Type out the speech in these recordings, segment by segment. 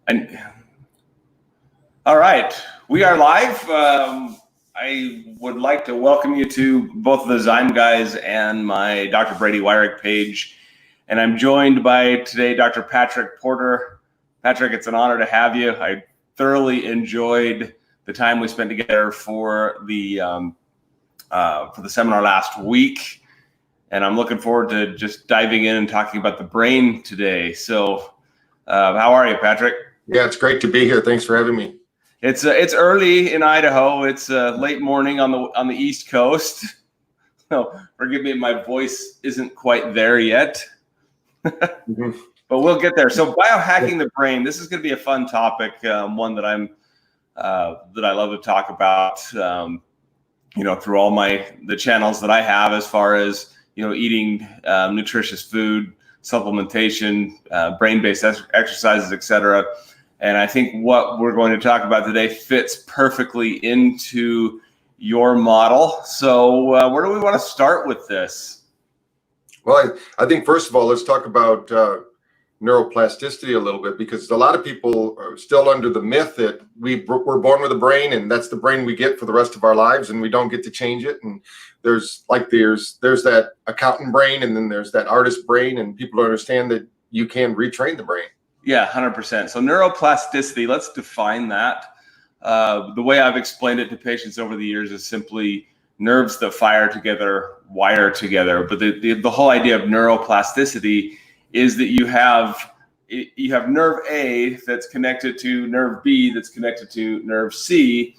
And all right, we are live. I would like to welcome you to both the Zyme guys and my Dr. Brady Wyrick page. And I'm joined by today Dr. Patrick Porter. Patrick, it's an honor to have you. I thoroughly enjoyed the time we spent together for the seminar last week, and I'm looking forward to just diving in and talking about the brain today. So, how are you, Patrick? Yeah, it's great to be here. Thanks for having me. It's early in Idaho. It's late morning on the East Coast. So forgive me, my voice isn't quite there yet, but we'll get there. So biohacking the brain. This is going to be a fun topic, one that I love to talk about. Through all the channels that I have, as far as eating nutritious food, supplementation, brain-based exercises, etc. And I think what we're going to talk about today fits perfectly into your model. So where do we want to start with this? Well, I think first of all, let's talk about neuroplasticity a little bit, because a lot of people are still under the myth that we're born with a brain and that's the brain we get for the rest of our lives and we don't get to change it. And there's that accountant brain and then there's that artist brain, and people don't understand that you can retrain the brain. Yeah, 100%. So neuroplasticity, let's define that. The way I've explained it to patients over the years is simply nerves that fire together, wire together. But the whole idea of neuroplasticity is that you have nerve A that's connected to nerve B that's connected to nerve C.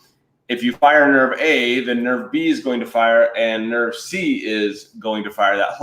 If you fire nerve A, then nerve B is going to fire and nerve C is going to fire. That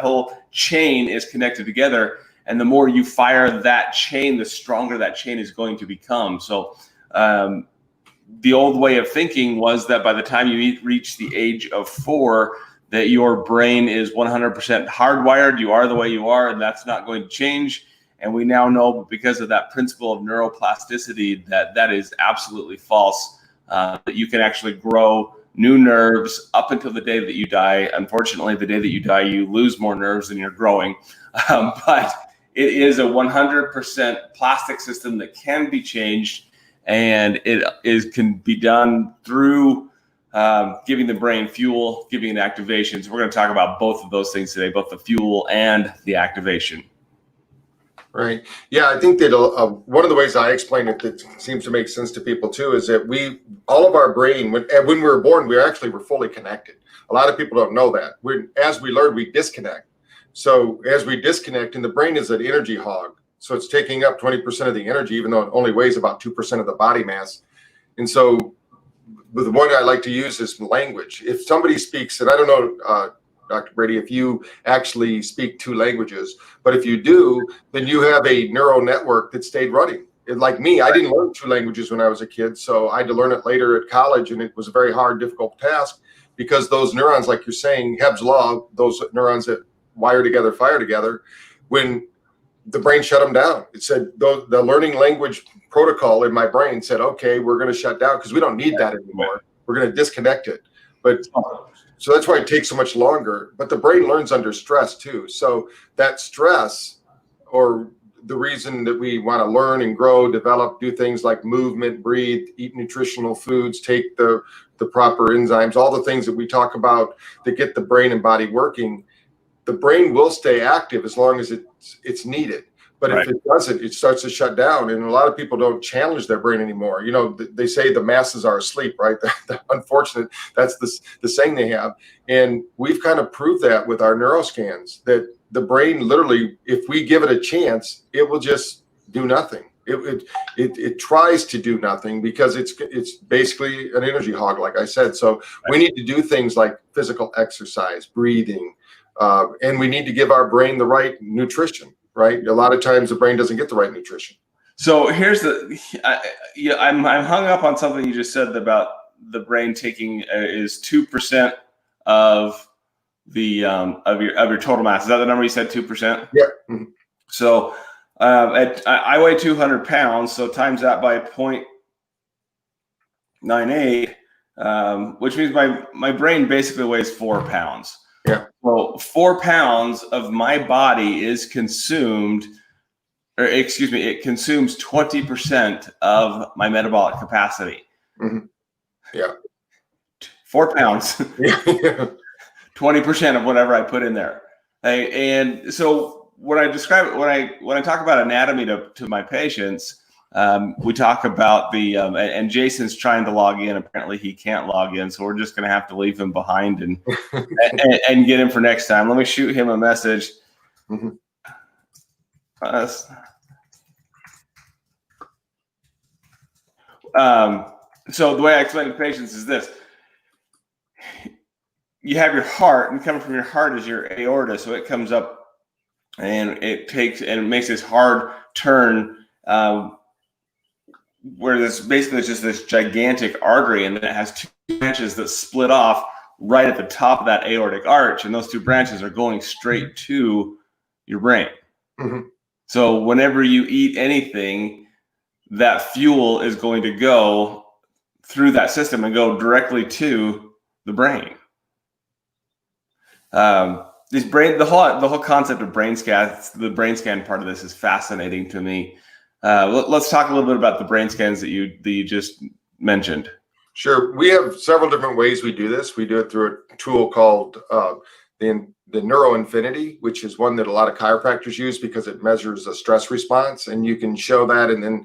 whole chain is connected together. And the more you fire that chain, the stronger that chain is going to become. So the old way of thinking was that by the time you reach the age of 4, that your brain is 100% hardwired. You are the way you are, and that's not going to change. And we now know, because of that principle of neuroplasticity, that is absolutely false, that you can actually grow new nerves up until the day that you die. Unfortunately, the day that you die, you lose more nerves than you're growing. But it is a 100% plastic system that can be changed, and it can be done through giving the brain fuel, giving it activation. So we're going to talk about both of those things today, both the fuel and the activation. Right. Yeah, I think that one of the ways I explain it that seems to make sense to people too is that all of our brain, when we were born, we were fully connected. A lot of people don't know that. As we learn, we disconnect. So as we disconnect, and the brain is an energy hog, so it's taking up 20% of the energy, even though it only weighs about 2% of the body mass. And so the one I like to use is language. If somebody speaks, and I don't know, Dr. Brady, if you actually speak 2 languages, but if you do, then you have a neural network that stayed running. Like me, I didn't learn 2 languages when I was a kid, so I had to learn it later at college, and it was a very hard, difficult task, because those neurons, like you're saying, Hebb's law, those neurons that wire together, fire together, when the brain shut them down. It said the learning language protocol in my brain said, okay, we're going to shut down because we don't need that anymore. We're going to disconnect it. But so that's why it takes so much longer. But the brain learns under stress too. So that stress, or the reason that we want to learn and grow, develop, do things like movement, breathe, eat nutritional foods, take the proper enzymes, all the things that we talk about that get the brain and body working, the brain will stay active as long as it's needed. But if it doesn't, it starts to shut down. And a lot of people don't challenge their brain anymore. They say the masses are asleep, right? Unfortunate, that's the saying they have. And we've kind of proved that with our neuroscans, that the brain literally, if we give it a chance, it will just do nothing. It tries to do nothing because it's basically an energy hog, like I said. So we need to do things like physical exercise, breathing, and we need to give our brain the right nutrition, right? A lot of times the brain doesn't get the right nutrition. So here's I'm hung up on something you just said about the brain taking is 2% of the of your total mass. Is that the number you said, 2%? Yeah. Mm-hmm. So I weigh 200 pounds, so times that by 0.98, which means my brain basically weighs 4 pounds. Yeah. Well, 4 pounds of my body is consumed or excuse me, it consumes 20% of my metabolic capacity. Mm-hmm. Yeah. 4 pounds, Yeah. 20% of whatever I put in there. And so when I describe when I talk about anatomy to my patients, we talk about the and Jason's trying to log in. Apparently, he can't log in, so we're just going to have to leave him behind and get him for next time. Let me shoot him a message. Mm-hmm. So the way I explain to patients is this: you have your heart, and coming from your heart is your aorta, so it comes up and it makes this hard turn. Where this basically is just this gigantic artery, and then it has 2 branches that split off right at the top of that aortic arch, and those 2 branches are going straight to your brain. Mm-hmm. So whenever you eat anything, that fuel is going to go through that system and go directly to the brain. The whole concept of brain scans, the brain scan part of this is fascinating to me. Let's talk a little bit about the brain scans that you just mentioned. Sure. We have several different ways we do this. We do it through a tool called the NeuroInfinity, which is one that a lot of chiropractors use because it measures a stress response, and you can show that and then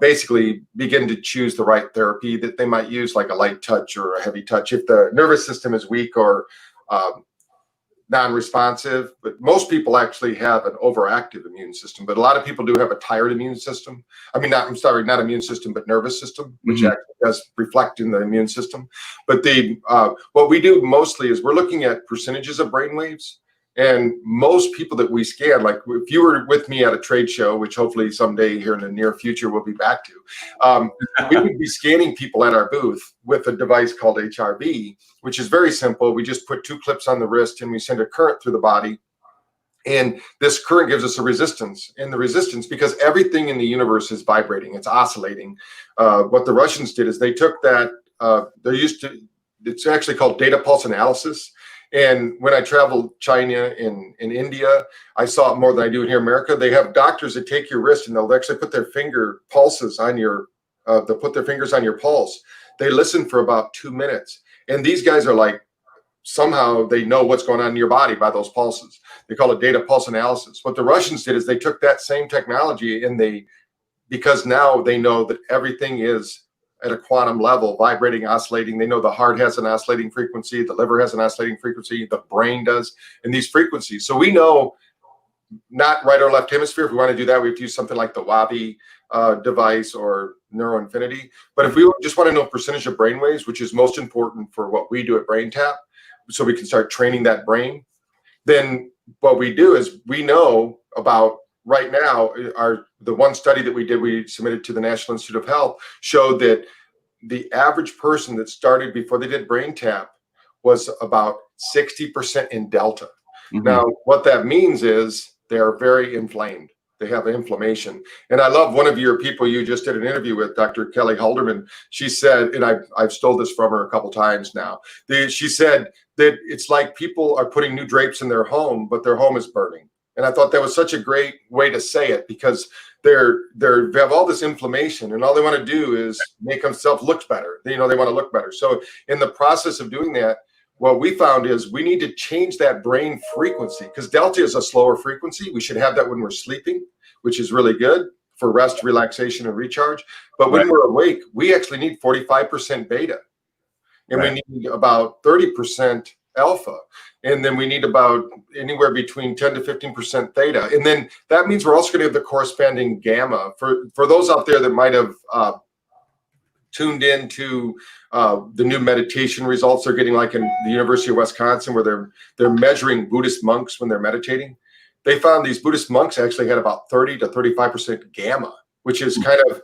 basically begin to choose the right therapy that they might use, like a light touch or a heavy touch if the nervous system is weak or non-responsive. But most people actually have an overactive immune system, but a lot of people do have a tired immune system. I mean, not immune system, but nervous system, which Mm-hmm. actually does reflect in the immune system. But what we do mostly is we're looking at percentages of brain waves. And most people that we scan, like if you were with me at a trade show, which hopefully someday here in the near future we'll be back to, we would be scanning people at our booth with a device called HRV, which is very simple. We just put 2 clips on the wrist and we send a current through the body. And this current gives us a resistance. And the resistance, because everything in the universe is vibrating, it's oscillating. What the Russians did is they took that, it's actually called data pulse analysis. And when I traveled China and in India, I saw it more than I do here in America. They have doctors that take your wrist and they'll actually put their finger pulses on your, they'll put their fingers on your pulse. They listen for about 2 minutes. And these guys are like, somehow they know what's going on in your body by those pulses. They call it data pulse analysis. What the Russians did is they took that same technology and because now they know that everything is at a quantum level, vibrating, oscillating. They know the heart has an oscillating frequency, the liver has an oscillating frequency, the brain does, and these frequencies. So we know not right or left hemisphere. If we want to do that, we have to use something like the Wabi device or NeuroInfinity. But if we just want to know percentage of brain waves, which is most important for what we do at BrainTap, so we can start training that brain, then what we do is we know about right now, the one study that we submitted to the National Institute of Health showed that the average person that started before they did BrainTap was about 60% in delta. Mm-hmm. Now, what that means is they're very inflamed. They have inflammation. And I love one of your people you just did an interview with, Dr. Kelly Halderman. She said, and I've stole this from her a couple times now. She said that it's like people are putting new drapes in their home, but their home is burning. And I thought that was such a great way to say it, because they have all this inflammation and all they want to do is make themselves look better. They want to look better. So in the process of doing that, what we found is we need to change that brain frequency, because delta is a slower frequency. We should have that when we're sleeping, which is really good for rest, relaxation, and recharge. But when we're awake, we actually need 45% beta. And we need about 30% alpha. And then we need about anywhere between 10 to 15% theta. And then that means we're also going to have the corresponding gamma. For those out there that might have tuned into the new meditation results they're getting, like in the University of Wisconsin, where they're measuring Buddhist monks when they're meditating. They found these Buddhist monks actually had about 30 to 35% gamma, which is kind of,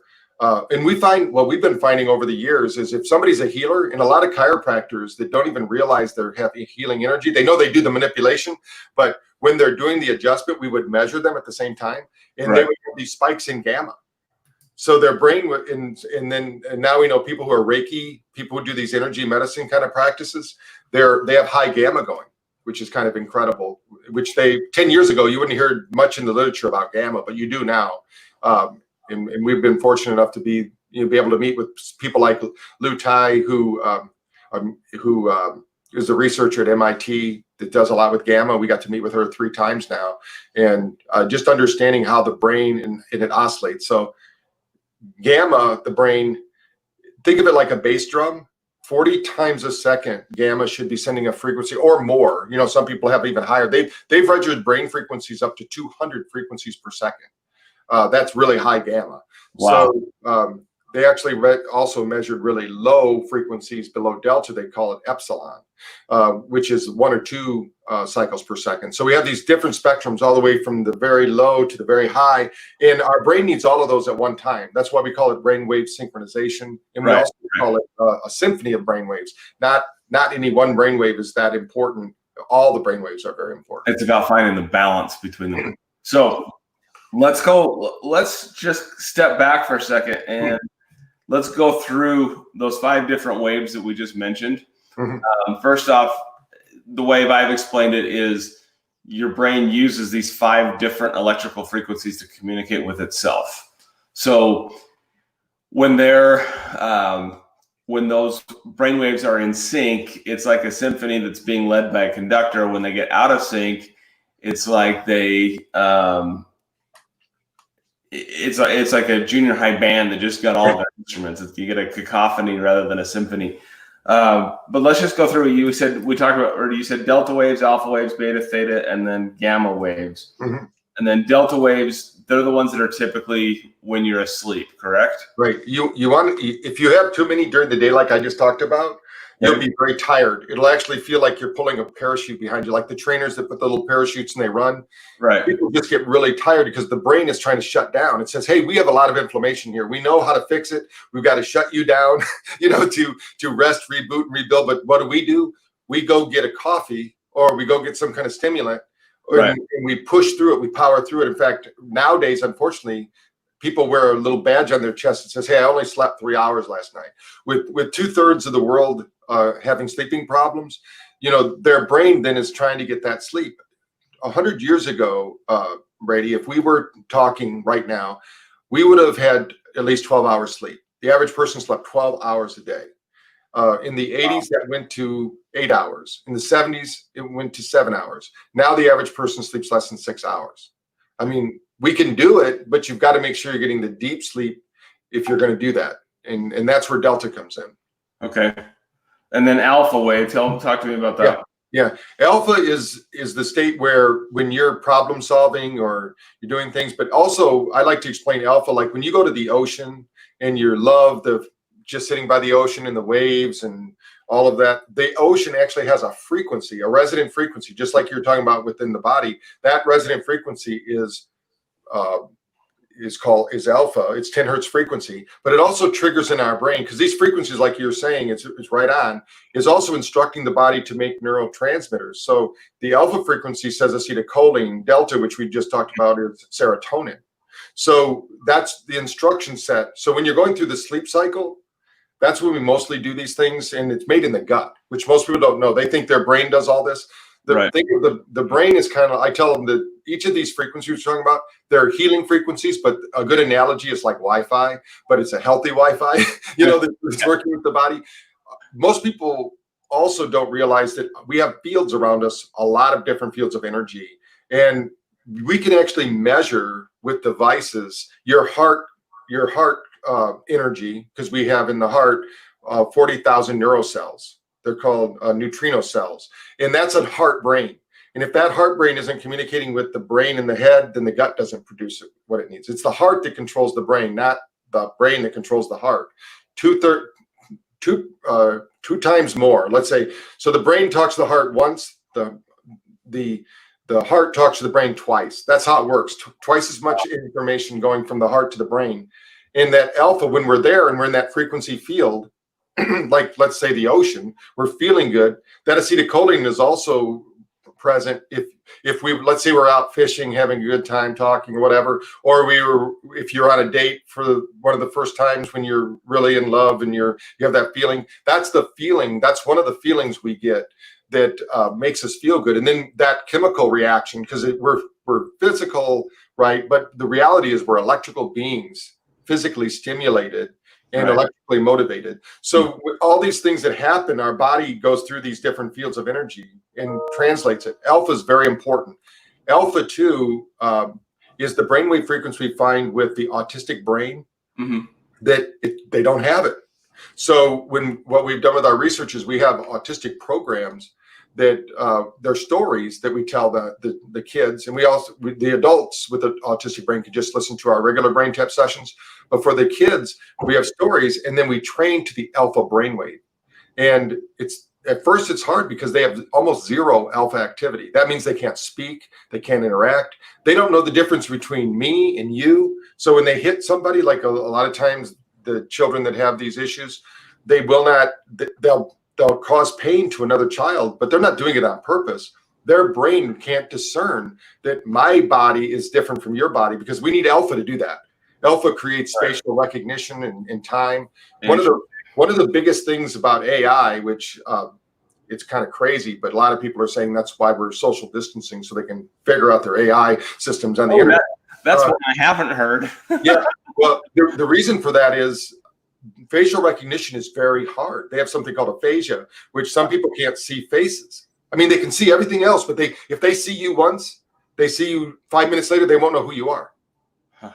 and what we've been finding over the years is if somebody's a healer, and a lot of chiropractors that don't even realize they're having healing energy, they know they do the manipulation, but when they're doing the adjustment, we would measure them at the same time, and they would have these spikes in gamma. So their brain would, and now we know people who are Reiki, people who do these energy medicine kind of practices, they have high gamma going. which is kind of incredible, which 10 years ago, you wouldn't hear much in the literature about gamma, but you do now. And we've been fortunate enough to be able to meet with people like Lou Tai, who is a researcher at MIT that does a lot with gamma. We got to meet with her 3 times now, and just understanding how the brain and it oscillates. So gamma, the brain, think of it like a bass drum. 40 times a second, gamma should be sending a frequency or more. Some people have even higher. They've measured brain frequencies up to 200 frequencies per second. That's really high gamma. Wow. So they actually also measured really low frequencies below delta. They call it epsilon, which is 1 or 2 cycles per second. So we have these different spectrums all the way from the very low to the very high. And our brain needs all of those at one time. That's why we call it brainwave synchronization. And we also call it a symphony of brainwaves. Not any one brainwave is that important. All the brainwaves are very important. It's about finding the balance between them. So let's just step back for a second and let's go through those 5 different waves that we just mentioned. First off, the way I've explained it is your brain uses these 5 different electrical frequencies to communicate with itself. So when those brain waves are in sync, it's like a symphony that's being led by a conductor. When they get out of sync, it's like it's like a junior high band that just got all of their instruments. You get a cacophony rather than a symphony. But let's just go through. You said delta waves, alpha waves, beta, theta, and then gamma waves. And then delta waves, they're the ones that are typically when you're asleep, correct? Right. If you have too many during the day, like I just talked about, you'll be very tired. It'll actually feel like you're pulling a parachute behind you, like the trainers that put the little parachutes and they run. Right. People just get really tired because the brain is trying to shut down. It says, hey, we have a lot of inflammation here. We know how to fix it. We've got to shut you down, to rest, reboot, and rebuild. But what do? We go get a coffee or we go get some kind of stimulant. And we push through it. We power through it. In fact, nowadays, unfortunately, people wear a little badge on their chest that says, hey, I only slept 3 hours last night. With 2/3 of the world having sleeping problems, their brain then is trying to get that sleep. 100 years ago, Brady, if we were talking right now, we would have had at least 12 hours sleep. The average person slept 12 hours a day. In the 80s, that went to 8 hours. In the 70s, it went to 7 hours. Now the average person sleeps less than 6 hours. I mean, we can do it, but you've got to make sure you're getting the deep sleep if you're going to do that. And that's where delta comes in. Okay. And then alpha wave, talk to me about that. Yeah. Alpha is the state where when you're problem solving or you're doing things, but also I like to explain alpha, like when you go to the ocean and you love just sitting by the ocean and the waves and all of that, the ocean actually has a frequency, a resonant frequency, just like you're talking about within the body. That resonant frequency is alpha. It's 10 hertz frequency, but it also triggers in our brain because these frequencies, like you're saying, it's right on, is also instructing the body to make neurotransmitters. So the alpha frequency says acetylcholine, delta, which we just talked about, is serotonin. So that's the instruction set. So when you're going through the sleep cycle, that's when we mostly do these things, and it's made in the gut, which most people don't know. They think their brain does all this. Think of the brain is kind of, I tell them that each of these frequencies we're talking about, they're healing frequencies, but a good analogy is like Wi-Fi, but it's a healthy Wi-Fi, that's working with the body. Most people also don't realize that we have fields around us, a lot of different fields of energy, and we can actually measure with devices your heart energy, because we have in the heart 40,000 neurocells. They're called neutrino cells, and that's a heart brain. And if that heart brain isn't communicating with the brain in the head, then the gut doesn't produce what it needs. It's the heart that controls the brain, not the brain that controls the heart. Two times more, let's say. So the brain talks to the heart once. The heart talks to the brain twice. That's how it works. Twice as much information going from the heart to the brain. And that alpha, when we're there and we're in that frequency field, like let's say the ocean, we're feeling good. That acetylcholine is also present if we, let's say we're out fishing, having a good time talking or whatever, or if you're on a date for one of the first times when you're really in love and you have that feeling. That's the feeling. That's one of the feelings we get that makes us feel good. And then that chemical reaction, because we're physical, right? But the reality is we're electrical beings, physically stimulated and electrically motivated. So with all these things that happen, our body goes through these different fields of energy and translates it. Alpha is very important. Alpha 2 is the brainwave frequency we find with the autistic brain that they don't have it. So what we've done with our research is we have autistic programs that they're stories that we tell the kids, and we also the adults with the autistic brain can just listen to our regular brain tap sessions. But for the kids, we have stories, and then we train to the alpha brainwave. And at first it's hard because they have almost zero alpha activity. That means they can't speak, they can't interact, they don't know the difference between me and you. So when they hit somebody, like a lot of times the children that have these issues, they will not, they'll cause pain to another child, but they're not doing it on purpose. Their brain can't discern that my body is different from your body, because we need alpha to do that. Alpha creates spatial recognition and time. One of the biggest things about AI, which it's kind of crazy, but a lot of people are saying that's why we're social distancing, so they can figure out their AI systems on the internet. That's what I haven't heard. Yeah, well, the reason for that is facial recognition is very hard. They have something called aphasia, which some people can't see faces. I mean, they can see everything else, but if they see you once, they see you 5 minutes later, they won't know who you are.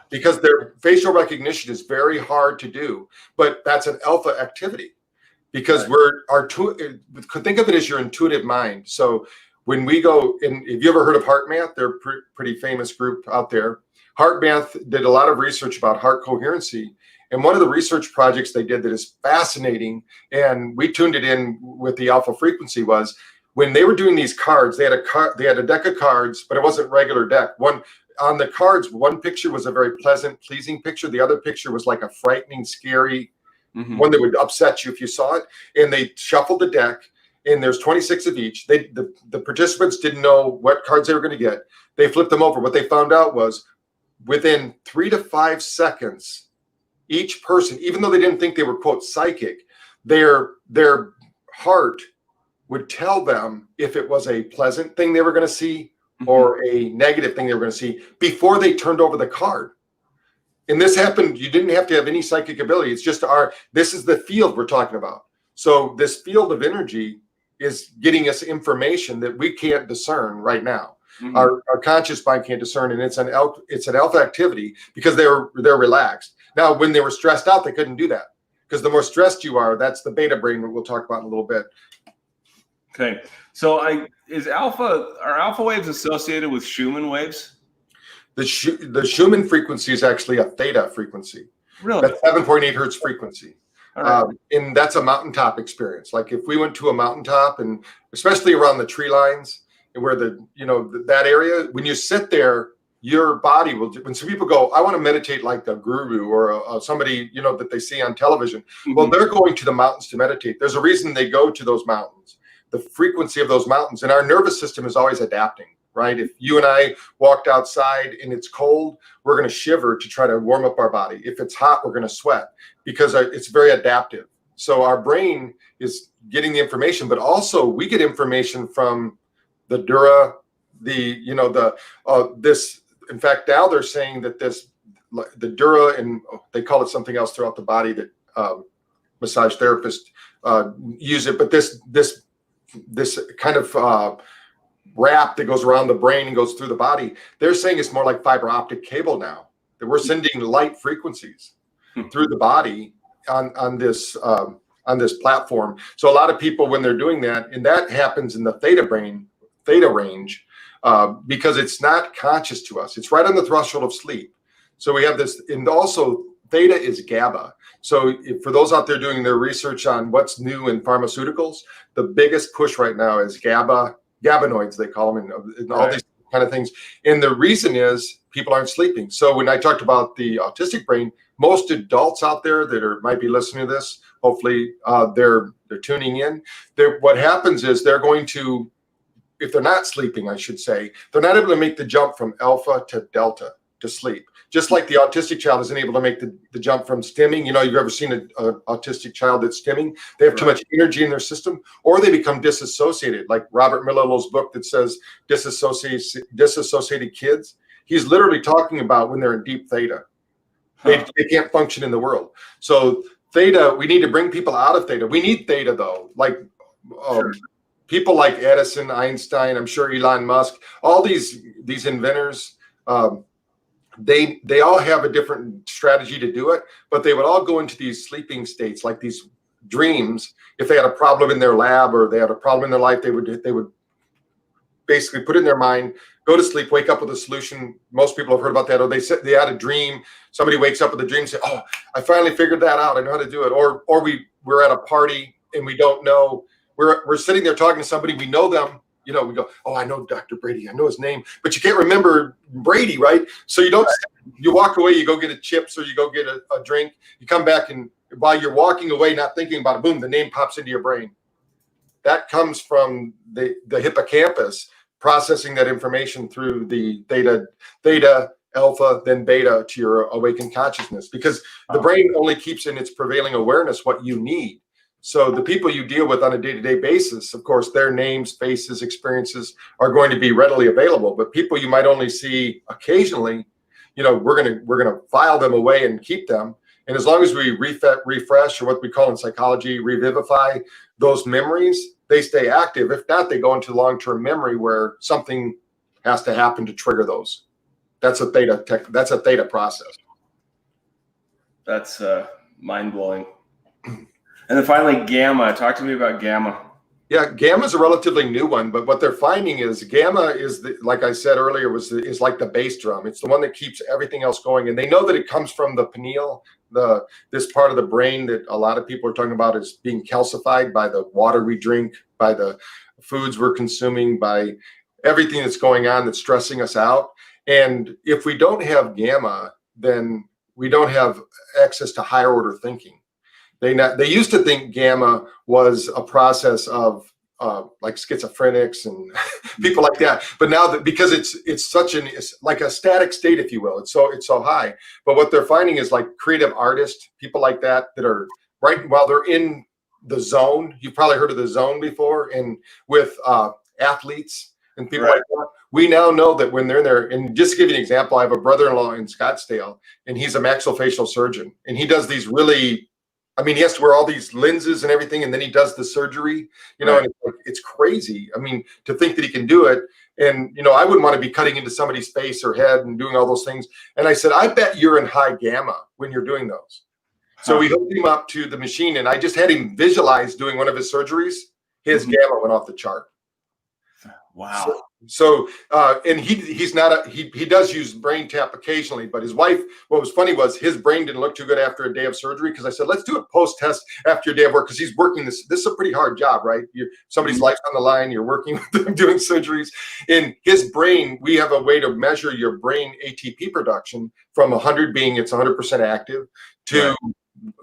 Because their facial recognition is very hard to do, but that's an alpha activity, because think of it as your intuitive mind. So when we go, and if you ever heard of HeartMath, they're a pretty famous group out there. HeartMath did a lot of research about heart coherency, and one of the research projects they did that is fascinating, and we tuned it in with the alpha frequency, was when they were doing these cards. They had a deck of cards, but it wasn't regular deck. On the cards, one picture was a very pleasant, pleasing picture. The other picture was like a frightening, scary one that would upset you if you saw it. And they shuffled the deck, and there's 26 of each. The participants didn't know what cards they were going to get. They flipped them over. What they found out was within 3 to 5 seconds, each person, even though they didn't think they were, quote, psychic, their heart would tell them if it was a pleasant thing they were going to see or a negative thing they were going to see before they turned over the card. And this happened, you didn't have to have any psychic ability. It's just this is the field we're talking about. So this field of energy is getting us information that we can't discern right now. Our conscious mind can't discern, and it's an alpha activity because they're relaxed. Now, when they were stressed out, they couldn't do that, because the more stressed you are, that's the beta brain, we'll talk about in a little bit. Okay, so are alpha waves associated with Schumann waves? The Schumann frequency is actually a theta frequency. Really? That's 7.8 hertz frequency. Right. And that's a mountaintop experience. Like if we went to a mountaintop, and especially around the tree lines and where that area, when you sit there, your body will, when some people go, I want to meditate like a guru or somebody, that they see on television. Well, they're going to the mountains to meditate. There's a reason they go to those mountains. The frequency of those mountains, and our nervous system is always adapting, right? If you and I walked outside and it's cold, we're going to shiver to try to warm up our body. If it's hot, we're going to sweat, because it's very adaptive. So our brain is getting the information, but also we get information from the dura, in fact, now they're saying that the dura, and they call it something else throughout the body that massage therapists use it, but this kind of wrap that goes around the brain and goes through the body, they're saying it's more like fiber optic cable now, that we're sending light frequencies through the body on this platform. So a lot of people, when they're doing that, and that happens in the theta range, because it's not conscious to us. It's right on the threshold of sleep. So we have this, and also theta is GABA. So for those out there doing their research on what's new in pharmaceuticals, the biggest push right now is GABAnoids, they call them, and all these kind of things. And the reason is people aren't sleeping. So when I talked about the autistic brain, most adults out there that might be listening to this, hopefully they're tuning in. What happens is they're going to, if they're not sleeping, I should say, they're not able to make the jump from alpha to delta to sleep. Just like the autistic child isn't able to make the jump from stimming. You know, you've ever seen an autistic child that's stimming? They have too much energy in their system, or they become disassociated. Like Robert Millow's book that says disassociated kids. He's literally talking about when they're in deep theta. They can't function in the world. So theta, we need to bring people out of theta. We need theta though. Like people like Edison, Einstein, I'm sure Elon Musk, all these inventors, they all have a different strategy to do it, but they would all go into these sleeping states, like these dreams. If they had a problem in their lab or they had a problem in their life, they would basically put it in their mind, go to sleep, wake up with a solution. Most people have heard about that. Or they had a dream. Somebody wakes up with a dream and say, "Oh, I finally figured that out. I know how to do it." Or we're at a party and we don't know. We're sitting there talking to somebody. We know them. You know, we go, "Oh, I know Dr. Brady. I know his name," but you can't remember Brady, right? So you walk away, you go get a chips or you go get a drink. You come back, and while you're walking away, not thinking about it, boom, the name pops into your brain. That comes from the hippocampus processing that information through the theta, alpha, then beta to your awakened consciousness, because the brain only keeps in its prevailing awareness what you need. So the people you deal with on a day-to-day basis, of course, their names, faces, experiences are going to be readily available. But people you might only see occasionally, you know, we're gonna file them away and keep them. And as long as we refresh, or what we call in psychology, revivify those memories, they stay active. If not, they go into long-term memory where something has to happen to trigger those. That's a theta process. That's mind-blowing. And then finally, gamma. Talk to me about gamma. Yeah, gamma is a relatively new one, but what they're finding is gamma is, like I said earlier, is like the bass drum. It's the one that keeps everything else going, and they know that it comes from the pineal, this part of the brain that a lot of people are talking about is being calcified by the water we drink, by the foods we're consuming, by everything that's going on that's stressing us out. And if we don't have gamma, then we don't have access to higher order thinking. They used to think gamma was a process of like schizophrenics and people like that, but now that, because it's like a static state, if you will, it's so high. But what they're finding is like creative artists, people like that are right while they're in the zone. You've probably heard of the zone before, and with athletes and people like that. We now know that when they're in there, and just to give you an example, I have a brother-in-law in Scottsdale, and he's a maxillofacial surgeon, and he does these really, I mean, he has to wear all these lenses and everything, and then he does the surgery, you know, and it's crazy. I mean, to think that he can do it. And, you know, I wouldn't want to be cutting into somebody's face or head and doing all those things. And I said, I bet you're in high gamma when you're doing those. So we hooked him up to the machine, and I just had him visualize doing one of his surgeries. His gamma went off the chart. Wow. So and he does use brain tap occasionally, but his wife, what was funny was his brain didn't look too good after a day of surgery, because I said, let's do a post test after your day of work, because he's working this is a pretty hard job, right? Somebody's life's on the line, you're working with them doing surgeries. In his brain, we have a way to measure your brain ATP production from 100 being it's 100% active to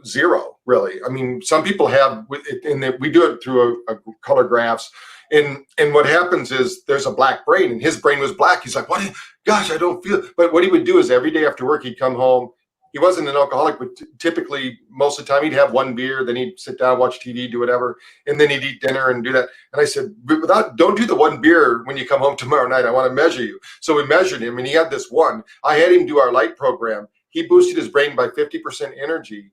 zero, really. I mean, some people have, and we do it through a color graphs. And what happens is there's a black brain, and his brain was black. He's like, what? Gosh, I don't feel. But what he would do is every day after work, he'd come home. He wasn't an alcoholic, but typically most of the time he'd have one beer, then he'd sit down, watch TV, do whatever, and then he'd eat dinner and do that. And I said, don't do the one beer when you come home tomorrow night. I want to measure you. So we measured him, and he had this one. I had him do our light program. He boosted his brain by 50% energy,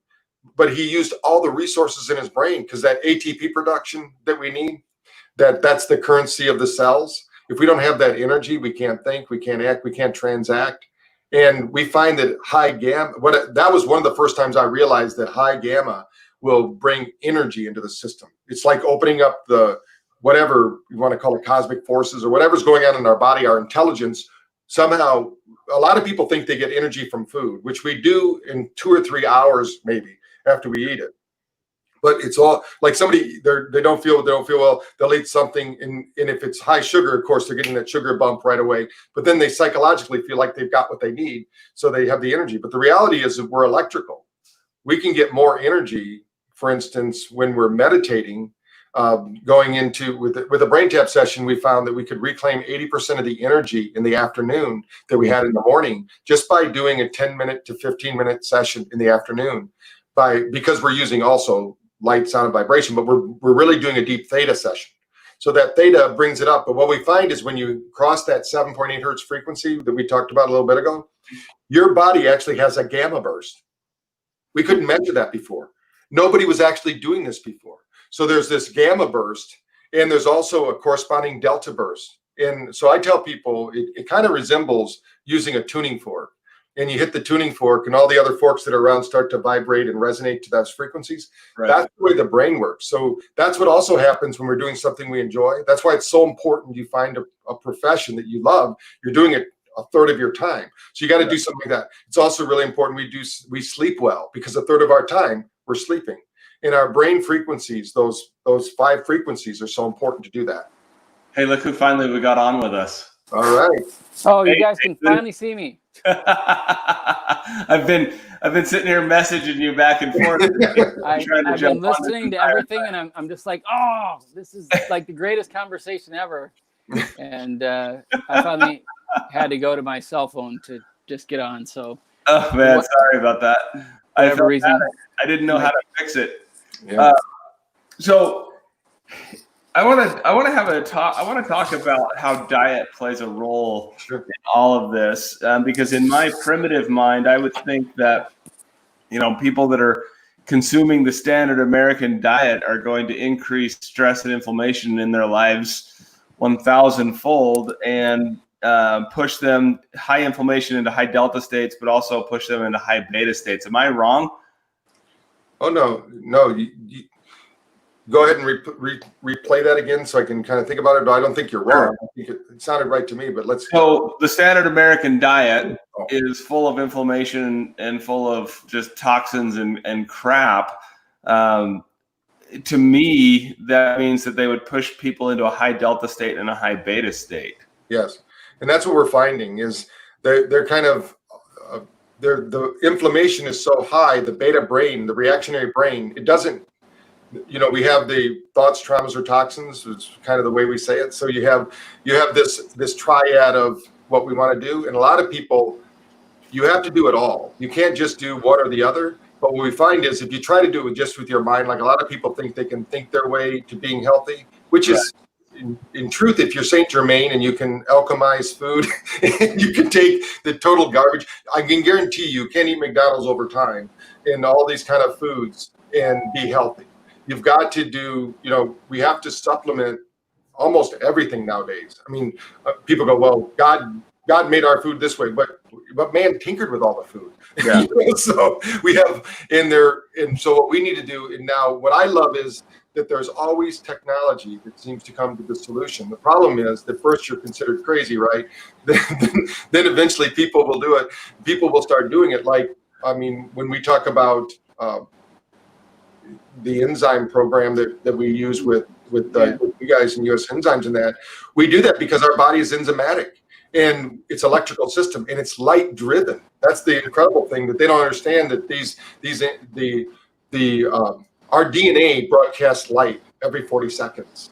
but he used all the resources in his brain, because that ATP production that we need, that's the currency of the cells. If we don't have that energy, we can't think, we can't act, we can't transact. And we find that high gamma, that was one of the first times I realized that high gamma will bring energy into the system. It's like opening up the, whatever you want to call it, cosmic forces or whatever's going on in our body, our intelligence. Somehow, a lot of people think they get energy from food, which we do in 2 or 3 hours, maybe after we eat it. But it's all like somebody, they don't feel well, they'll eat something, and if it's high sugar, of course, they're getting that sugar bump right away. But then they psychologically feel like they've got what they need, so they have the energy. But the reality is that we're electrical. We can get more energy, for instance, when we're meditating. going into with a brain tap session, we found that we could reclaim 80% of the energy in the afternoon that we had in the morning just by doing a 10-minute to 15-minute session in the afternoon. Because we're using also light, sound, and vibration, but we're really doing a deep theta session. So that theta brings it up. But what we find is when you cross that 7.8 hertz frequency that we talked about a little bit ago, your body actually has a gamma burst. We couldn't measure that before. Nobody was actually doing this before. So there's this gamma burst, and there's also a corresponding delta burst. And so I tell people it kind of resembles using a tuning fork. And you hit the tuning fork, and all the other forks that are around start to vibrate and resonate to those frequencies. Right. That's the way the brain works. So that's what also happens when we're doing something we enjoy. That's why it's so important you find a profession that you love. You're doing it a third of your time. So you got to do something like that. It's also really important we sleep well, because a third of our time we're sleeping. And our brain frequencies, those 5 frequencies, are so important to do that. Hey, look who finally we got on with us. All right. Oh, you guys can finally see me. I've been sitting here messaging you back and forth. I've been listening to everything, and I'm just like, oh, this is like the greatest conversation ever. And I finally had to go to my cell phone to just get on. So. Oh man, sorry about that. Whatever reason, I didn't know how to fix it. Yeah. So I want to have a talk. I want to talk about how diet plays a role in all of this, because in my primitive mind, I would think that people that are consuming the standard American diet are going to increase stress and inflammation in their lives 1,000-fold, and push them high inflammation into high delta states, but also push them into high beta states. Am I wrong? Oh no. You go ahead and replay that again so I can kind of think about it. But I don't think you're wrong. I think it sounded right to me, but let's. So the standard American diet is full of inflammation and full of just toxins and crap. To me, that means that they would push people into a high delta state and a high beta state. Yes, and that's what we're finding is they're kind of the inflammation is so high. The beta brain, the reactionary brain, it doesn't. We have the thoughts, traumas, or toxins. It's kind of the way we say it. So you have this triad of what we want to do, and a lot of people, you have to do it all. You can't just do one or the other. But what we find is if you try to do it just with your mind, like a lot of people think they can think their way to being healthy, which is in truth, if you're Saint Germain and you can alchemize food, and you can take the total garbage, I can guarantee you can't eat McDonald's over time and all these kind of foods and be healthy. You've got to do, we have to supplement almost everything nowadays. I mean, people go, well, God made our food this way, but man tinkered with all the food. Yeah. So we have in there, and so what we need to do, and now what I love is that there's always technology that seems to come to the solution. The problem is that first you're considered crazy, right? Then eventually people will do it. People will start doing it. Like, I mean, when we talk about the enzyme program that we use with you guys in US Enzymes and that, we do that because our body is enzymatic. And it's electrical system, and it's light driven. That's the incredible thing that they don't understand, that our DNA broadcasts light every 40 seconds.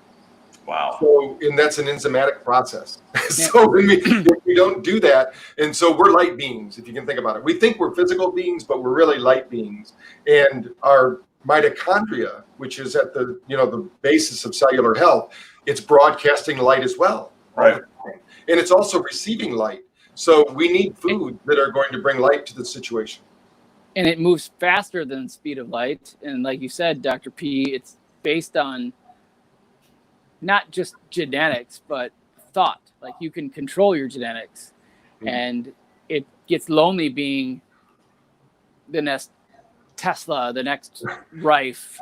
Wow. So, and that's an enzymatic process. So if we don't do that, and so we're light beings, if you can think about it. We think we're physical beings, but we're really light beings. And our mitochondria, which is at the the basis of cellular health, it's broadcasting light as well. Right. And it's also receiving light. So we need food that are going to bring light to the situation. And it moves faster than the speed of light. And like you said, Dr. P, it's based on not just genetics, but thought. Like you can control your genetics. Mm-hmm. And it gets lonely being the next Tesla, the next Rife,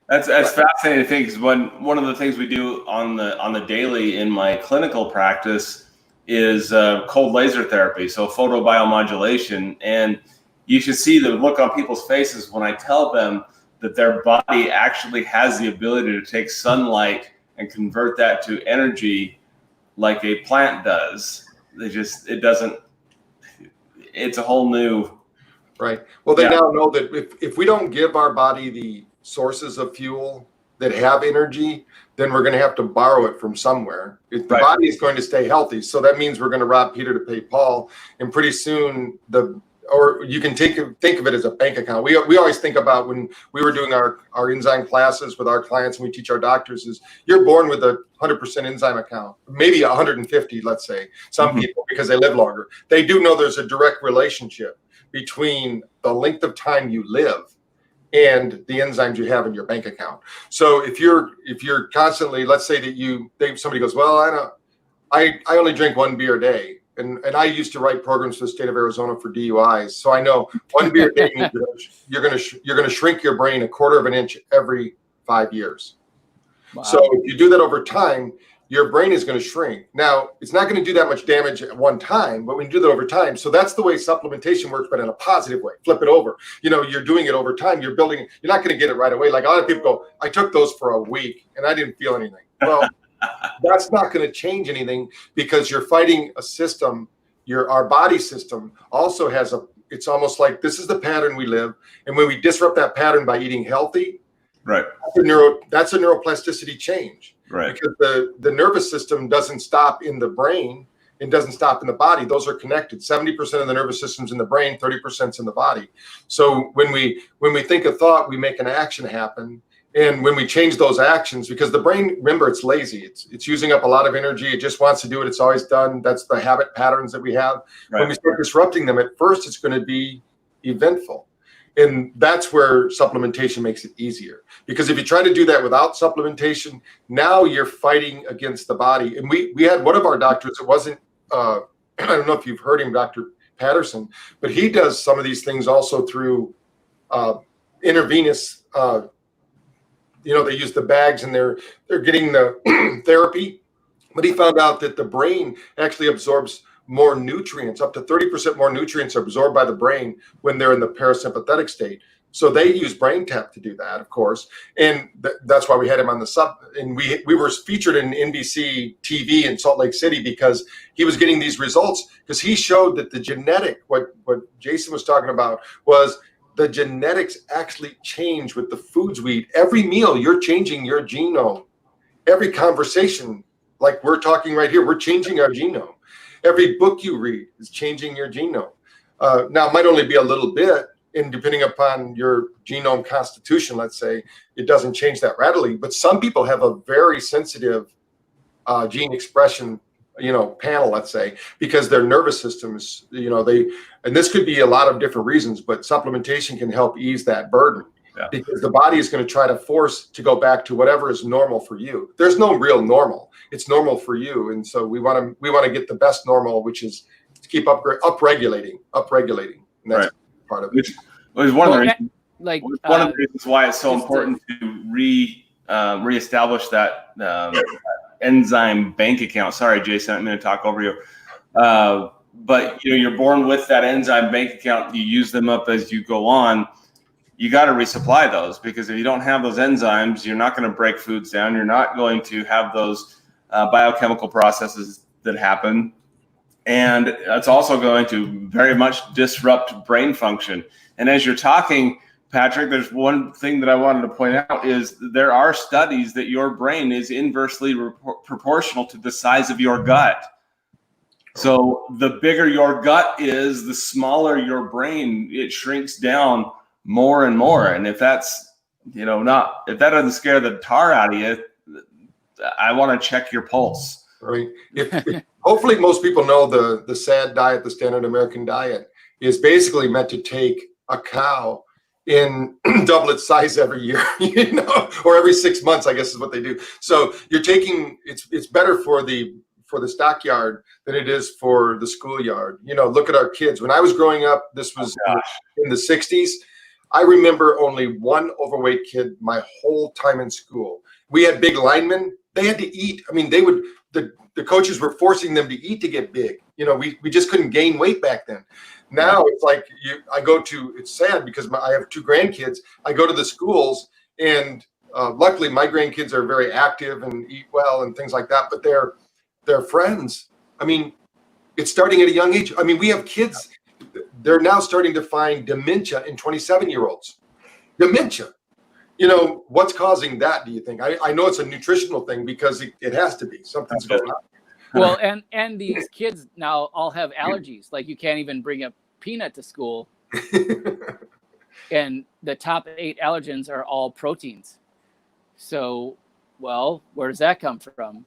That's fascinating thing, because one of the things we do on the daily in my clinical practice is cold laser therapy, so photobiomodulation, and you should see the look on people's faces when I tell them that their body actually has the ability to take sunlight and convert that to energy like a plant does. It's a whole new. Right. Well, they now know that if we don't give our body sources of fuel that have energy, then we're going to have to borrow it from somewhere. If the body is going to stay healthy, so that means we're going to rob Peter to pay Paul, and pretty soon or you can think of it as a bank account. We always think about when we were doing our enzyme classes with our clients, and we teach our doctors is you're born with a 100% enzyme account, maybe 150, let's say, some people, because they live longer. They do know there's a direct relationship between the length of time you live and the enzymes you have in your bank account. So if you're constantly, let's say that somebody goes, well, I only drink 1 beer a day. And I used to write programs for the state of Arizona for DUIs. So I know 1 beer a day means you're going to shrink your brain 1/4 of an inch every 5 years. Wow. So if you do that over time, your brain is going to shrink. Now, it's not going to do that much damage at one time, but when you do that over time, so that's the way supplementation works, but in a positive way. Flip it over. You're doing it over time. You're building. You're not going to get it right away. Like a lot of people go, I took those for a week and I didn't feel anything. Well, that's not going to change anything because you're fighting a system. Our body system also has it's almost like this is the pattern we live. And when we disrupt that pattern by eating healthy, right, that's a neuroplasticity change. Right. Because the nervous system doesn't stop in the brain and doesn't stop in the body. Those are connected. 70% of the nervous system's in the brain, 30% in the body. So when we think a thought, we make an action happen. And when we change those actions, because the brain, remember, it's lazy. It's using up a lot of energy. It just wants to do what it's always done. That's the habit patterns that we have. Right. When we start disrupting them, at first, it's going to be eventful. And that's where supplementation makes it easier. Because if you try to do that without supplementation, now you're fighting against the body. And we had one of our doctors, it wasn't, I don't know if you've heard him, Dr. Patterson, but he does some of these things also through intravenous they use the bags and they're getting the therapy, but he found out that the brain actually absorbs more nutrients, up to 30% more nutrients are absorbed by the brain when they're in the parasympathetic state. So they use BrainTap to do that, of course, and that's why we had him on the sub. And we were featured in NBC TV in Salt Lake City because he was getting these results because he showed that the genetic, what Jason was talking about was the genetics actually change with the foods we eat. Every meal, you're changing your genome. Every conversation, like we're talking right here, we're changing our genome. Every book you read is changing your genome. Now, it might only be a little bit, and depending upon your genome constitution, let's say, it doesn't change that readily. But some people have a very sensitive gene expression panel, let's say, because their nervous system is, and this could be a lot of different reasons, but supplementation can help ease that burden. Yeah. Because the body is going to try to force to go back to whatever is normal for you. There's no real normal. It's normal for you. And so we want to get the best normal, which is to keep upregulating. And that's part of it. Which was one of the reasons, one of the reasons why it's so important to reestablish that enzyme bank account. Sorry, Jason, I'm going to talk over you. But you're born with that enzyme bank account. You use them up as you go on. You got to resupply those, because if you don't have those enzymes, you're not going to break foods down. You're not going to have those biochemical processes that happen. And it's also going to very much disrupt brain function. And as you're talking, Patrick, there's one thing that I wanted to point out is there are studies that your brain is inversely proportional to the size of your gut. So the bigger your gut is, the smaller your brain. It shrinks down more and more. And if that's, if that doesn't scare the tar out of you, I want to check your pulse. Right. Hopefully most people know the SAD diet, the standard American diet, is basically meant to take a cow in double its size every year, or every 6 months, I guess is what they do. So you're taking, it's better for the stockyard than it is for the schoolyard. Look at our kids. When I was growing up, this was in the 60s. I remember only one overweight kid my whole time in school. We had big linemen. They had to eat. I mean, the coaches were forcing them to eat to get big. We just couldn't gain weight back then. Now it's like it's sad because I have 2 grandkids. I go to the schools, and luckily my grandkids are very active and eat well and things like that. But their friends, I mean, it's starting at a young age. I mean, we have kids. They're now starting to find dementia in 27-year-olds. Dementia. What's causing that, do you think? I know it's a nutritional thing because it has to be. Something's going on. Well, and these kids now all have allergies. Like you can't even bring a peanut to school. And the top 8 allergens are all proteins. So, well, where does that come from?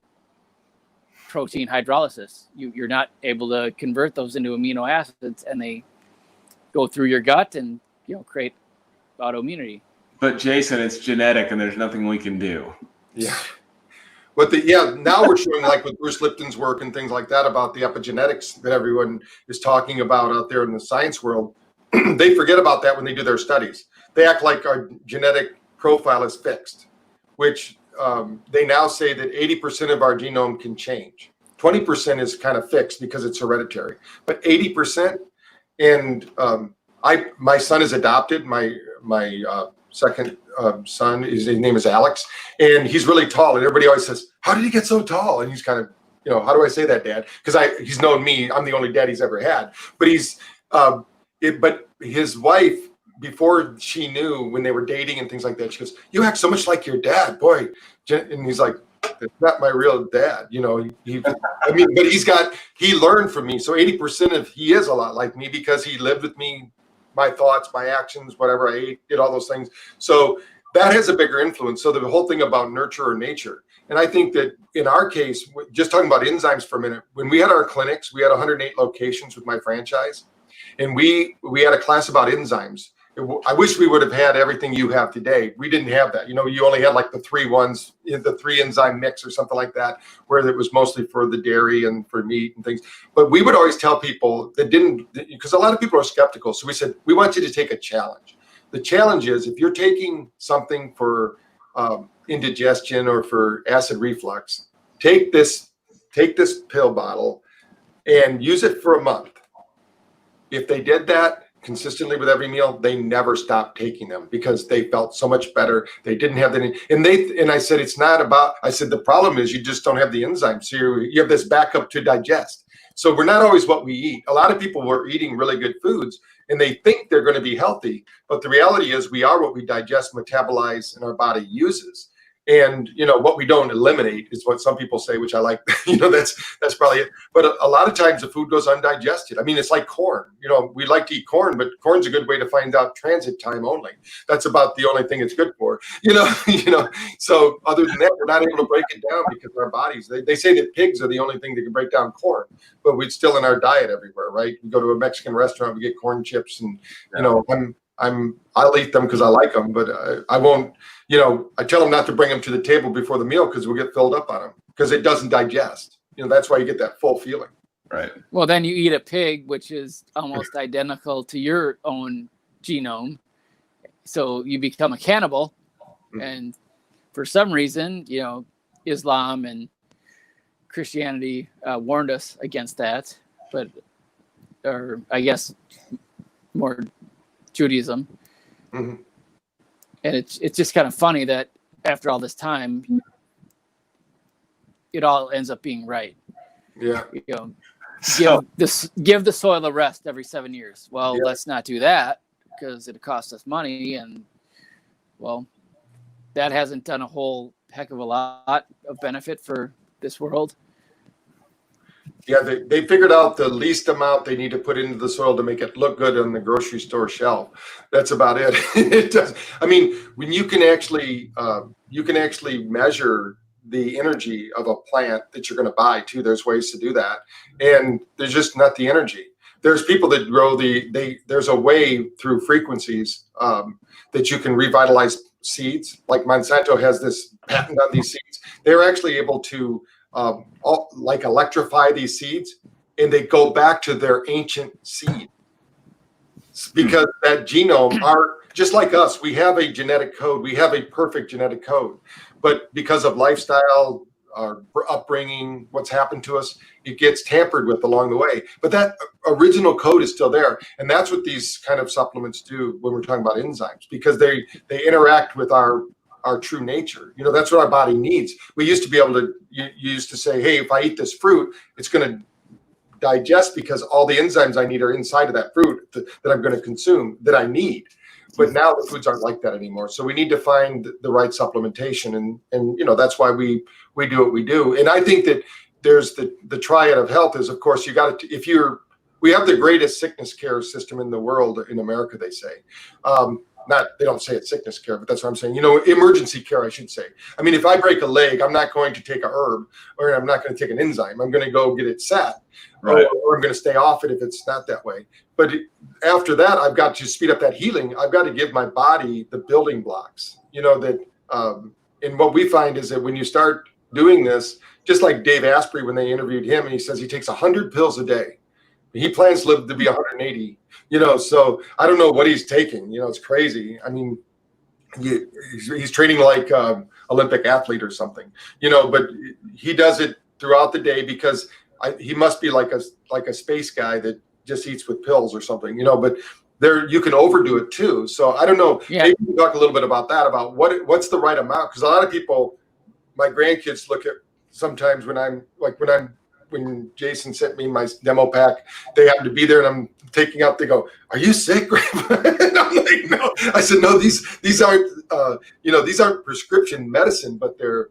Protein hydrolysis. You're not able to convert those into amino acids, and they go through your gut and create autoimmunity. But Jason, it's genetic, and there's nothing we can do. Yeah. But now we're showing, like with Bruce Lipton's work and things like that, about the epigenetics that everyone is talking about out there in the science world. They forget about that when they do their studies. They act like our genetic profile is fixed, which they now say that 80% of our genome can change. 20% is kind of fixed because it's hereditary, but 80%. And my son is adopted. My second son, his name is Alex, and he's really tall. And everybody always says, "How did he get so tall?" And he's kind of, how do I say that, Dad? Because he's known me. I'm the only dad he's ever had. But but his wife, before she knew, when they were dating and things like that, she goes, "You act so much like your dad, boy." And he's like, "It's not my real dad." But he learned from me. So 80% of he is a lot like me because he lived with me, my thoughts, my actions, whatever I ate, did all those things. So that has a bigger influence. So the whole thing about nurture or nature. And I think that in our case, just talking about enzymes for a minute, when we had our clinics, we had 108 locations with my franchise. And we had a class about enzymes. I wish we would have had everything you have today. We didn't have that. You only had like the 3 ones, the 3 enzyme mix or something like that, where it was mostly for the dairy and for meat and things. But we would always tell people that didn't, because a lot of people are skeptical. So we said, we want you to take a challenge. The challenge is, if you're taking something for indigestion or for acid reflux, take this pill bottle and use it for a month. If they did that consistently with every meal, they never stopped taking them because they felt so much better. They didn't have the, and I said, it's not about, I said, the problem is you just don't have the enzymes. So you have this backup to digest. So we're not always what we eat. A lot of people were eating really good foods and they think they're going to be healthy. But the reality is we are what we digest, metabolize, and our body uses. And what we don't eliminate is what some people say, which I like. That's probably it. But a lot of times the food goes undigested. I mean, it's like corn. We like to eat corn, but corn's a good way to find out transit time only. That's about the only thing it's good for. So other than that, we're not able to break it down because our bodies. They say that pigs are the only thing that can break down corn, but it's still in our diet everywhere, right? We go to a Mexican restaurant, we get corn chips, and I'll eat them because I like them, but I won't. I tell them not to bring them to the table before the meal because we'll get filled up on them because it doesn't digest. That's why you get that full feeling. Right. Well, then you eat a pig, which is almost identical to your own genome. So you become a cannibal. Mm-hmm. And for some reason, Islam and Christianity warned us against that, or I guess more Judaism. Mm-hmm. And it's just kind of funny that after all this time, it all ends up being right. Yeah. Give the soil a rest every 7 years. Well, let's not do that because it costs us money. And well, that hasn't done a whole heck of a lot of benefit for this world. Yeah, they figured out the least amount they need to put into the soil to make it look good on the grocery store shelf. That's about it. It does. I mean, when you can actually measure the energy of a plant that you're going to buy too. There's ways to do that, and there's just not the energy. There's people that grow there's a way through frequencies that you can revitalize seeds. Like Monsanto has this patent on these seeds. They're actually able to electrify these seeds, and they go back to their ancient seed because that genome are just like us. We have a genetic code. We have a perfect genetic code, but because of lifestyle, our upbringing, what's happened to us, it gets tampered with along the way. But that original code is still there, and that's what these kind of supplements do when we're talking about enzymes, because they interact with our true nature. That's what our body needs. We used to be able to, you used to say, hey, if I eat this fruit, it's going to digest because all the enzymes I need are inside of that fruit that I'm going to consume, that I need. But now the foods aren't like that anymore. So we need to find the right supplementation, and that's why we do what we do. And I think that there's the triad of health is, of course, you got to, we have the greatest sickness care system in the world in America, they say. They don't say it's sickness care, but that's what I'm saying. Emergency care, I should say. I mean, if I break a leg, I'm not going to take a herb, or I'm not going to take an enzyme. I'm going to go get it set, Right. or I'm going to stay off it if it's not that way. But after that, I've got to speed up that healing. I've got to give my body the building blocks. And what we find is that when you start doing this, just like Dave Asprey, when they interviewed him, and he says he takes 100 pills a day. He plans to live to be 180, so I don't know what he's taking. It's crazy. I mean, he's training like Olympic athlete or something, but he does it throughout the day because he must be like a space guy that just eats with pills or something, but you can overdo it too. So I don't know. Yeah. Maybe we can talk a little bit about that, about what's the right amount. Because a lot of people, my grandkids look at sometimes when Jason sent me my demo pack, they happen to be there and I'm taking out, they go, "Are you sick, Grandpa?" And I'm like, "No." I said, "No, these aren't prescription medicine, but they're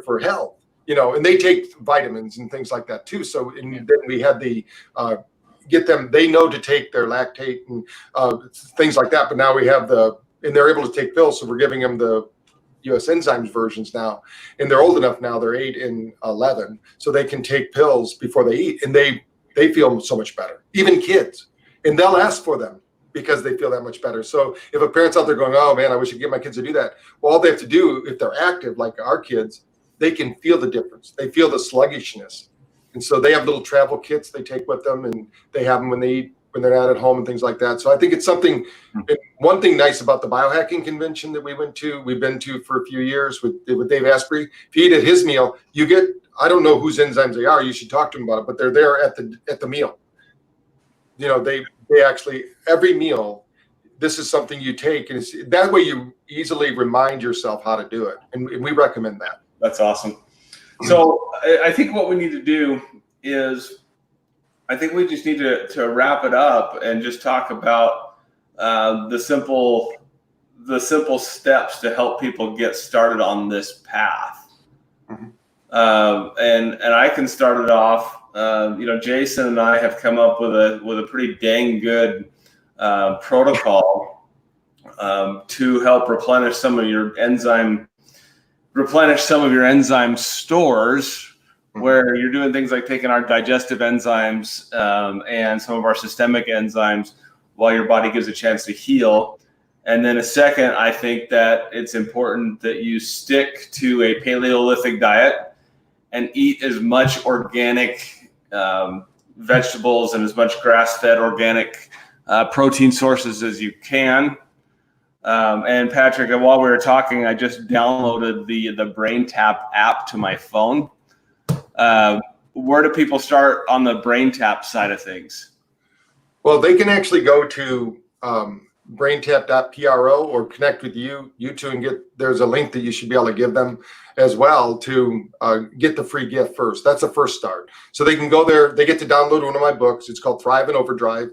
for health, and they take vitamins and things like that too." So then we had the get them, they know to take their lactate and things like that, but now we have and they're able to take pills. So we're giving them the US enzymes versions now, and they're old enough now, they're 8 and 11, so they can take pills before they eat, and they feel so much better, even kids, and they'll ask for them because they feel that much better. So if a parent's out there going, "Oh man, I wish I could get my kids to do that," well, all they have to do, if they're active like our kids, they can feel the difference. They feel the sluggishness, and so they have little travel kits they take with them, and they have them when they eat, when they're not at home and things like that. So I think it's something. And one thing nice about the biohacking convention that we've been to for a few years with Dave Asprey, if you eat at his meal, you get, I don't know whose enzymes they are, you should talk to him about it, but they're there at the meal. They actually, every meal, this is something you take, and that way you easily remind yourself how to do it. And we recommend that. That's awesome. So I think what we need to do is, I think we just need to wrap it up and just talk about the simple steps to help people get started on this path. Mm-hmm. And I can start it off. Jason and I have come up with a pretty dang good protocol to help replenish some of your enzyme stores, where you're doing things like taking our digestive enzymes and some of our systemic enzymes while your body gives a chance to heal. And then second, I think that it's important that you stick to a Paleolithic diet and eat as much organic vegetables and as much grass-fed organic protein sources as you can. And Patrick, while we were talking, I just downloaded the BrainTap app to my phone. Where do people start on the BrainTap side of things? Well, they can actually go to braintap.pro or connect with you two, and there's a link that you should be able to give them as well to get the free gift first. That's the first start. So they can go there. They get to download one of my books. It's called Thrive and Overdrive.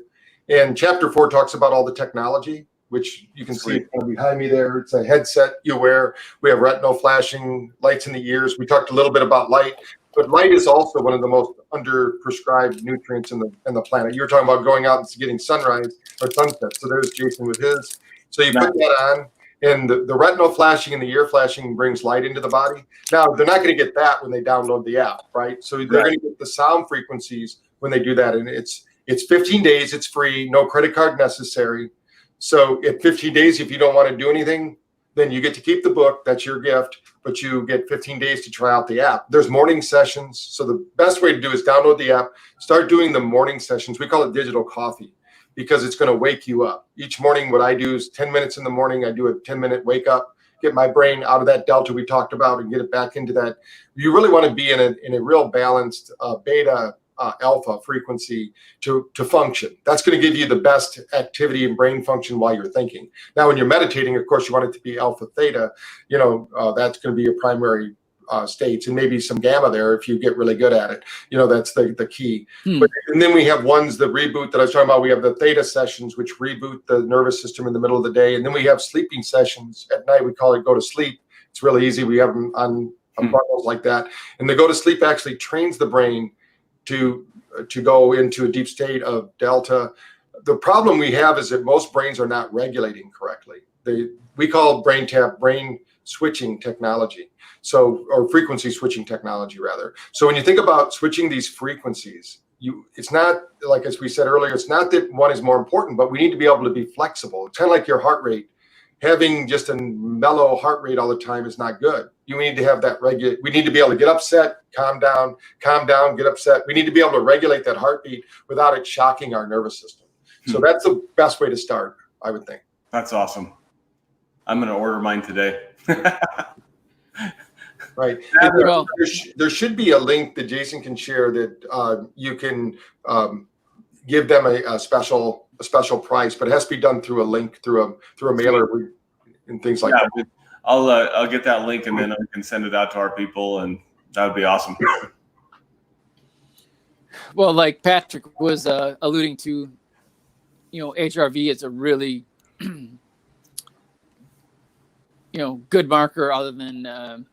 And chapter 4 talks about all the technology, which you can see behind me there. It's a headset you wear. We have retinal flashing, lights in the ears. We talked a little bit about light, but light is also one of the most under-prescribed nutrients in the planet. You were talking about going out and getting sunrise or sunset. So there's Jason with his. So you put that on, and the retinal flashing and the ear flashing brings light into the body. Now, they're not going to get that when they download the app, right? So they're going to get the sound frequencies when they do that. And it's 15 days. It's free. No credit card necessary. So at 15 days, if you don't want to do anything, then you get to keep the book. That's your gift, but you get 15 days to try out the app. There's morning sessions. So the best way to do is download the app, start doing the morning sessions. We call it digital coffee because it's going to wake you up. Each morning, what I do is 10 minutes in the morning, I do a 10-minute wake up, get my brain out of that delta we talked about and get it back into that. You really want to be in a real balanced beta alpha frequency to function. That's going to give you the best activity and brain function while you're thinking. Now, when you're meditating, of course, you want it to be alpha theta. That's going to be your primary states, and maybe some gamma there if you get really good at it. That's the key. Hmm. And then we have ones that reboot that I was talking about. We have the theta sessions, which reboot the nervous system in the middle of the day. And then we have sleeping sessions at night. We call it go to sleep. It's really easy. We have them on bundles like that. And the go to sleep actually trains the brain to go into a deep state of delta. The problem we have is that most brains are not regulating correctly. We call brain switching technology. Or frequency switching technology rather. So when you think about switching these frequencies, it's not like, as we said earlier, it's not that one is more important, but we need to be able to be flexible. It's kind of like your heart rate. Having just a mellow heart rate all the time is not good. You need to have that regulate. We need to be able to get upset, calm down, get upset. We need to be able to regulate that heartbeat without it shocking our nervous system. So that's the best way to start, I would think. That's awesome. I'm going to order mine today. Right. There should be a link that Jason can share that you can give them a special price, but it has to be done through a link, through a mailer and things like that. I'll get that link and then I can send it out to our people, and that would be awesome. Well, like Patrick was alluding to, HRV is a really good marker other than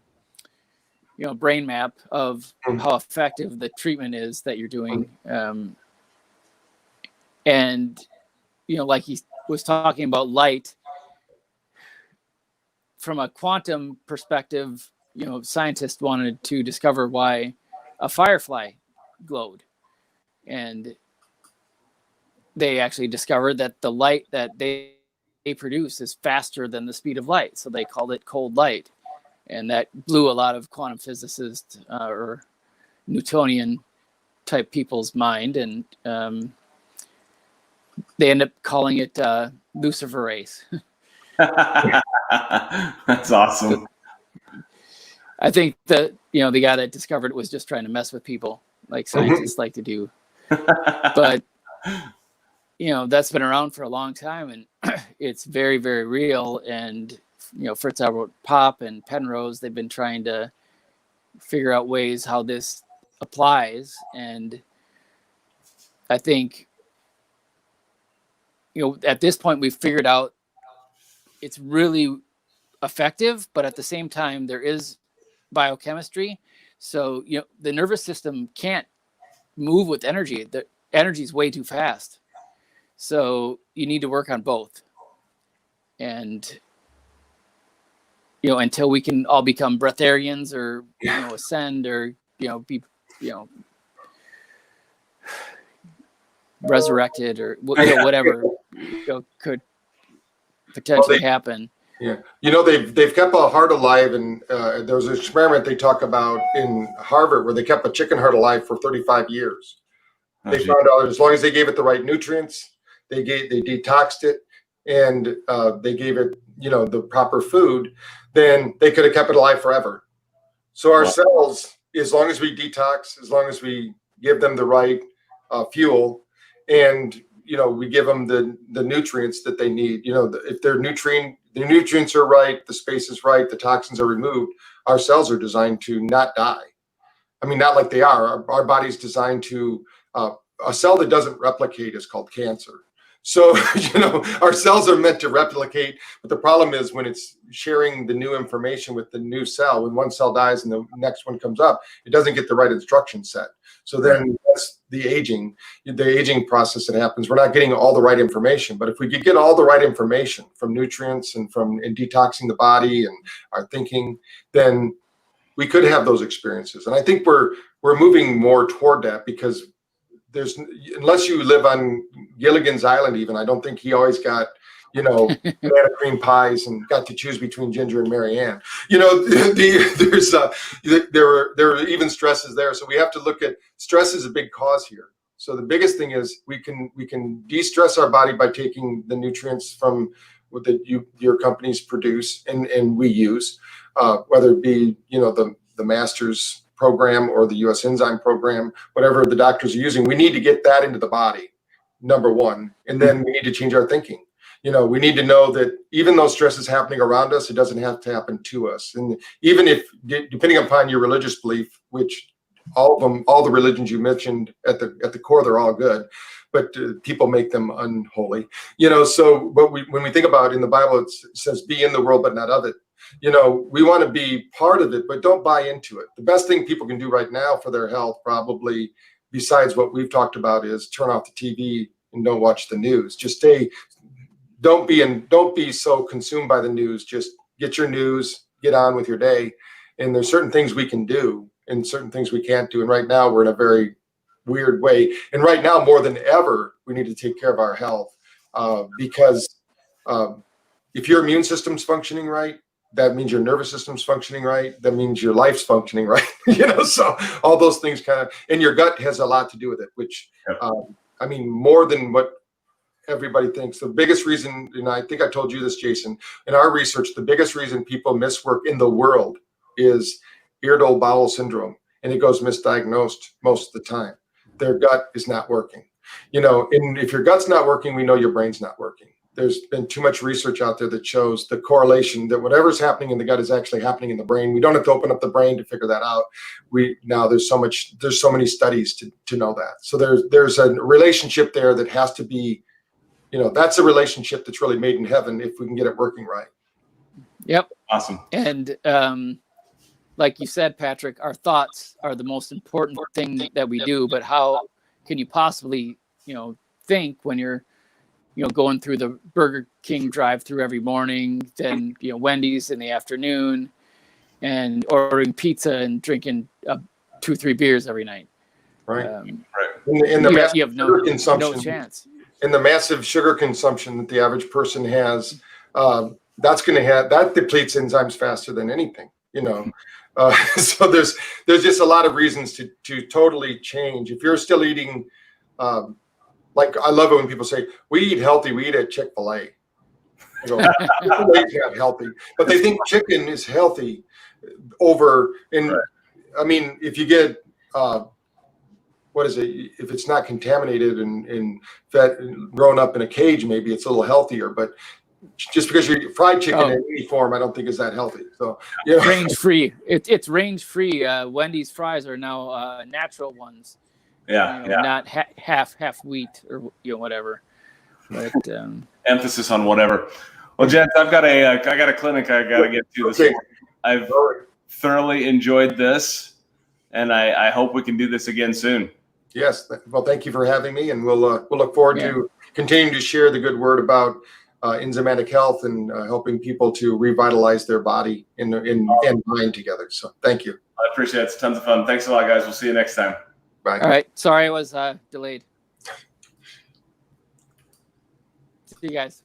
brain map of how effective the treatment is that you're doing. And like he was talking about light from a quantum perspective, scientists wanted to discover why a firefly glowed, and they actually discovered that the light that they produce is faster than the speed of light. So they called it cold light. And that blew a lot of quantum physicists or Newtonian type people's mind. And they end up calling it luciferase. That's awesome. I think that, the guy that discovered it was just trying to mess with people like scientists like to do. But, that's been around for a long time, and it's very, very real. And, Fritz Albert Pop and Penrose, they've been trying to figure out ways how this applies. And I think, at this point we've figured out it's really effective, but at the same time there is biochemistry. So, the nervous system can't move with energy. The energy is way too fast. So you need to work on both. And, until we can all become breatharians or, ascend or, be, resurrected or whatever could potentially happen. Yeah. They've kept a heart alive, and there was an experiment they talk about in Harvard where they kept a chicken heart alive for 35 years. They found out that as long as they gave it the right nutrients, they detoxed it, and they gave it, the proper food, then they could have kept it alive forever. So our cells, as long as we detox, as long as we give them the right fuel, and we give them the nutrients that they need. If the nutrients are right, the space is right, the toxins are removed, our cells are designed to not die. I mean, not like they are. Our body's designed to. A cell that doesn't replicate is called cancer. So, our cells are meant to replicate, but the problem is when it's sharing the new information with the new cell, when one cell dies and the next one comes up, it doesn't get the right instruction set. So then that's the aging process that happens. We're not getting all the right information, but if we could get all the right information from nutrients and from detoxing the body and our thinking, then we could have those experiences. And I think we're moving more toward that, because unless you live on Gilligan's Island, even, I don't think he always got, banana cream pies and got to choose between Ginger and Marianne. There are even stresses there. So we have to look at stress is a big cause here. So the biggest thing is we can de-stress our body by taking the nutrients from what your companies produce and we use, whether it be, the Masters program or the US enzyme program, whatever the doctors are using. We need to get that into the body, number one, and then we need to change our thinking. We need to know that even though stress is happening around us, it doesn't have to happen to us. And even if, depending upon your religious belief, which all of them, all the religions you mentioned at the core, they're all good, but people make them unholy. So when we think about it, in the Bible, it says, be in the world, but not of it. We want to be part of it, but don't buy into it. The best thing people can do right now for their health, probably besides what we've talked about, is turn off the TV and don't watch the news. Just don't be so consumed by the news. Just get your news, get on with your day. And there's certain things we can do and certain things we can't do. And right now we're in a very weird way. And right now, more than ever, we need to take care of our health because if your immune system's functioning right, that means your nervous system's functioning right. That means your life's functioning right. So all those things and your gut has a lot to do with it, which, more than what everybody thinks. The biggest reason, and I think I told you this, Jason, in our research, the biggest reason people miss work in the world is irritable bowel syndrome. And it goes misdiagnosed most of the time. Their gut is not working. And if your gut's not working, we know your brain's not working. There's been too much research out there that shows the correlation that whatever's happening in the gut is actually happening in the brain. We don't have to open up the brain to figure that out. There's so many studies to know that. So there's a relationship there that has to be, that's a relationship that's really made in heaven if we can get it working right. Yep. Awesome. And like you said, Patrick, our thoughts are the most important thing that we do, but how can you possibly, think when you're going through the Burger King drive-through every morning, then, Wendy's in the afternoon, and ordering pizza and drinking 2-3 beers every night. Right. You have no chance. And the massive sugar consumption that the average person has, that depletes enzymes faster than anything, So there's just a lot of reasons to totally change. If you're still eating, like I love it when people say, we eat healthy, we eat at Chick-fil-A. I go, Chick-fil-A's not healthy, but they think chicken is healthy if you get, what is it? If it's not contaminated and fed, grown up in a cage, maybe it's a little healthier, but just because you eat fried chicken in any form, I don't think is that healthy. So range free. It's range free. Wendy's fries are now natural ones. Not half wheat or whatever. But emphasis on whatever. Well, gents, I got a clinic I got to get to this morning. I've thoroughly enjoyed this, and I hope we can do this again soon. Yes. Well, thank you for having me, and we'll look forward to continuing to share the good word about enzymatic health and helping people to revitalize their body and mind together. So thank you. I appreciate it. It's tons of fun. Thanks a lot, guys. We'll see you next time. Bye. All right. Sorry I was delayed. See you guys.